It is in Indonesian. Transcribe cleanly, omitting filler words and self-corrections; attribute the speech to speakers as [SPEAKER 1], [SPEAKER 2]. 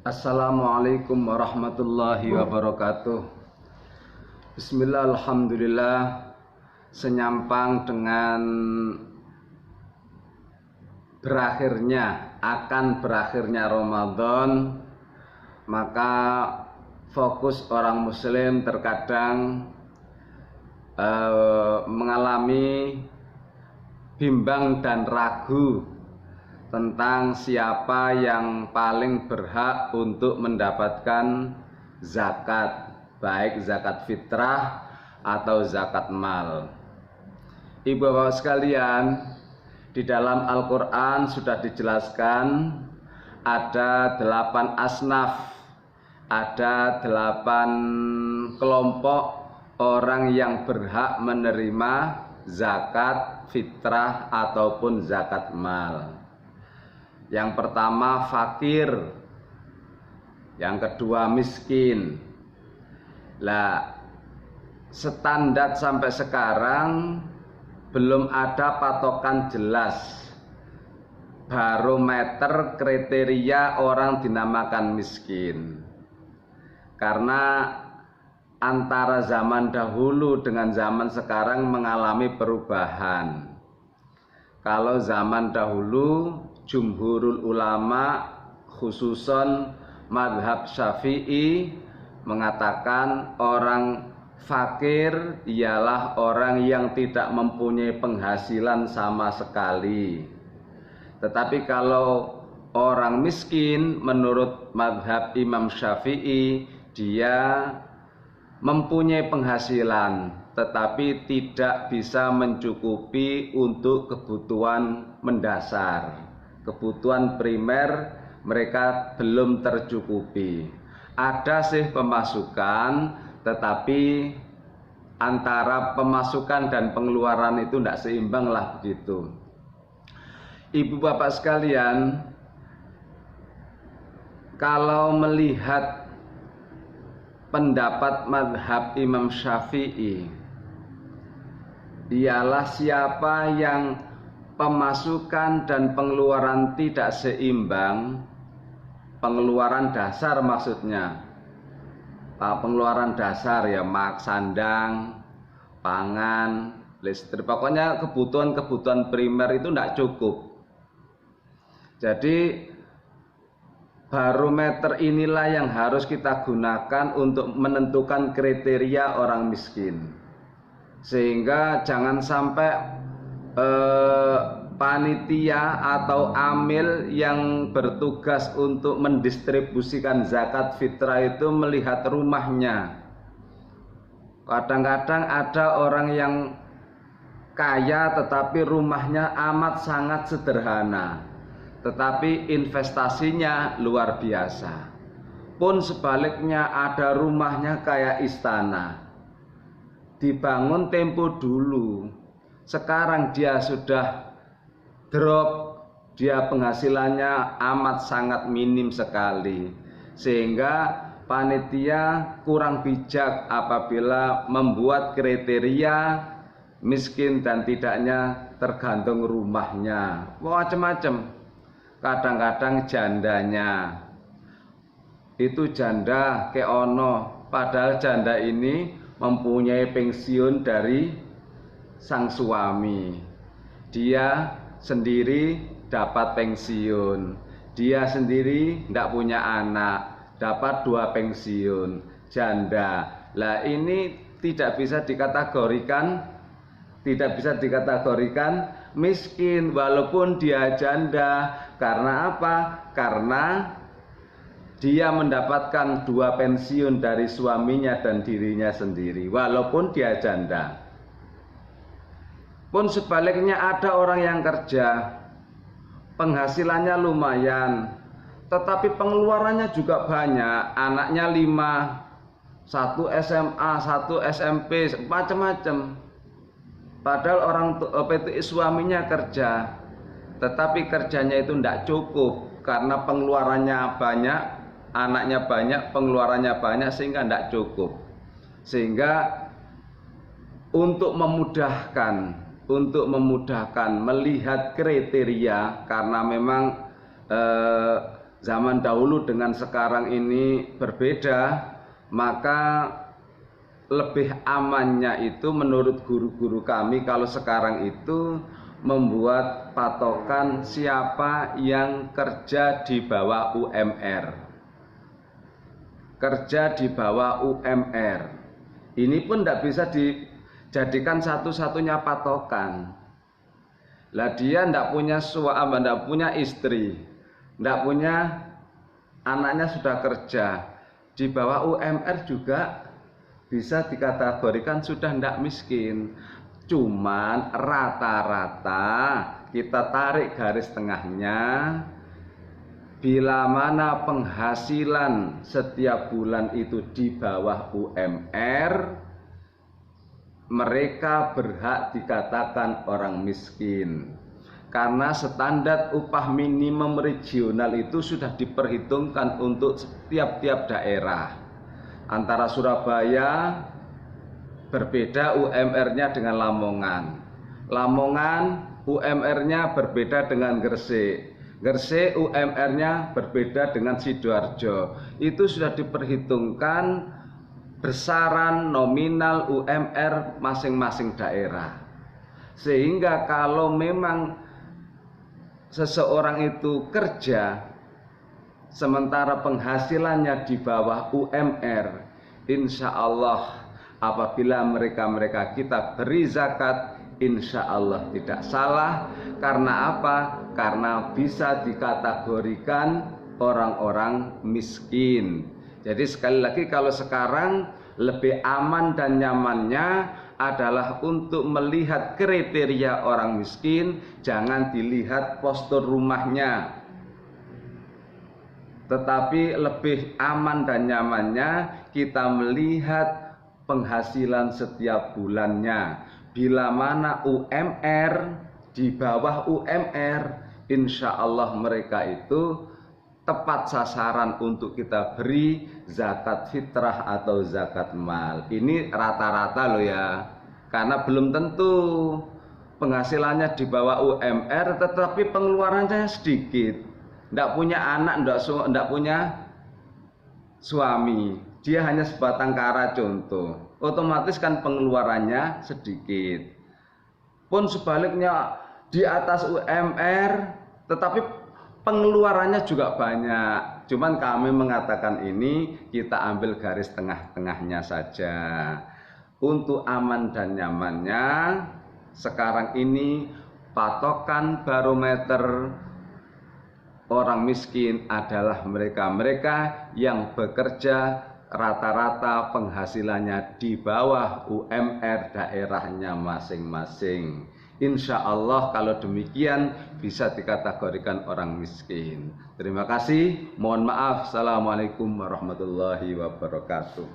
[SPEAKER 1] Assalamualaikum warahmatullahi wabarakatuh. Bismillah, alhamdulillah. Senyampang dengan akan berakhirnya Ramadan, maka fokus orang muslim terkadang mengalami bimbang dan ragu tentang siapa yang paling berhak untuk mendapatkan zakat, baik zakat fitrah atau zakat mal. Ibu bapak sekalian, di dalam Al-Quran sudah dijelaskan ada 8 asnaf, ada 8 kelompok orang yang berhak menerima zakat fitrah ataupun zakat mal. Yang pertama fakir, yang kedua miskin. Lah, standar sampai sekarang belum ada patokan jelas, barometer kriteria orang dinamakan miskin. Karena antara zaman dahulu dengan zaman sekarang mengalami perubahan. Kalau zaman dahulu jumhurul ulama khususon madhab syafi'i mengatakan orang fakir ialah orang yang tidak mempunyai penghasilan sama sekali. Tetapi kalau orang miskin menurut madhab Imam Syafi'i, dia mempunyai penghasilan tetapi tidak bisa mencukupi untuk kebutuhan mendasar. Kebutuhan primer mereka belum tercukupi. Ada sih pemasukan, tetapi antara pemasukan dan pengeluaran itu tidak seimbang lah begitu. Ibu bapak sekalian, kalau melihat pendapat madhab Imam Syafi'i, ialah siapa yang pemasukan dan pengeluaran tidak seimbang, pengeluaran dasar maksudnya, pengeluaran dasar ya, sandang, pangan, listrik, pokoknya kebutuhan-kebutuhan primer itu tidak cukup. Jadi barometer inilah yang harus kita gunakan untuk menentukan kriteria orang miskin, sehingga jangan sampai panitia atau amil yang bertugas untuk mendistribusikan zakat fitrah itu melihat rumahnya. Kadang-kadang ada orang yang kaya tetapi rumahnya amat sangat sederhana, tetapi investasinya luar biasa. Pun sebaliknya ada rumahnya kayak istana, dibangun tempo dulu, sekarang dia sudah drop, dia penghasilannya amat sangat minim sekali, sehingga panitia kurang bijak apabila membuat kriteria miskin dan tidaknya tergantung rumahnya. Macam-macam. Kadang-kadang jandanya itu janda ke ono, padahal janda ini mempunyai pensiun dari sang suami, dia sendiri dapat pensiun, dia sendiri tidak punya anak, dapat 2 pensiun, janda. Lah ini tidak bisa dikategorikan miskin walaupun dia janda. Karena apa? Karena dia mendapatkan 2 pensiun dari suaminya dan dirinya sendiri walaupun dia janda. Pun sebaliknya ada orang yang kerja, penghasilannya lumayan, tetapi pengeluarannya juga banyak, anaknya 5, 1 SMA, 1 SMP, macam-macam. Padahal orang suaminya kerja, tetapi kerjanya itu tidak cukup karena pengeluarannya banyak, anaknya banyak, pengeluarannya banyak, sehingga tidak cukup. Sehingga untuk memudahkan melihat kriteria, karena memang zaman dahulu dengan sekarang ini berbeda, maka lebih amannya itu menurut guru-guru kami kalau sekarang itu membuat patokan siapa yang kerja di bawah UMR. Kerja di bawah UMR. Ini pun tidak bisa dijadikan satu-satunya patokan. Lah dia tidak punya suami, tidak punya istri, tidak punya anaknya sudah kerja. Di bawah UMR juga bisa dikategorikan sudah tidak miskin. Cuman rata-rata kita tarik garis tengahnya, bila mana penghasilan setiap bulan itu di bawah UMR, mereka berhak dikatakan orang miskin. Karena standar upah minimum regional itu sudah diperhitungkan untuk tiap-tiap daerah. Antara Surabaya berbeda UMR-nya dengan Lamongan. Lamongan UMR-nya berbeda dengan Gresik. Gresik UMR-nya berbeda dengan Sidoarjo. Itu sudah diperhitungkan besaran nominal UMR masing-masing daerah. Sehingga kalau memang seseorang itu kerja sementara penghasilannya di bawah UMR, insya Allah apabila mereka kita beri zakat, insya Allah tidak salah. Karena apa? Karena bisa dikategorikan orang-orang miskin. Jadi sekali lagi, kalau sekarang lebih aman dan nyamannya adalah untuk melihat kriteria orang miskin, jangan dilihat postur rumahnya. Tetapi lebih aman dan nyamannya kita melihat penghasilan setiap bulannya. Bila mana UMR di bawah UMR, insya Allah mereka itu tepat sasaran untuk kita beri zakat fitrah atau zakat mal. Ini rata-rata loh ya, karena belum tentu penghasilannya di bawah UMR tetapi pengeluarannya sedikit. Tidak punya anak, tidak punya suami, dia hanya sebatang kara contoh, otomatis kan pengeluarannya sedikit. Pun sebaliknya di atas UMR tetapi pengeluarannya juga banyak. Cuman kami mengatakan ini kita ambil garis tengah-tengahnya saja. Untuk aman dan nyamannya, sekarang ini patokan barometer orang miskin adalah mereka-mereka yang bekerja rata-rata penghasilannya di bawah UMR daerahnya masing-masing. Insya Allah kalau demikian bisa dikategorikan orang miskin. Terima kasih. Mohon maaf. Assalamualaikum warahmatullahi wabarakatuh.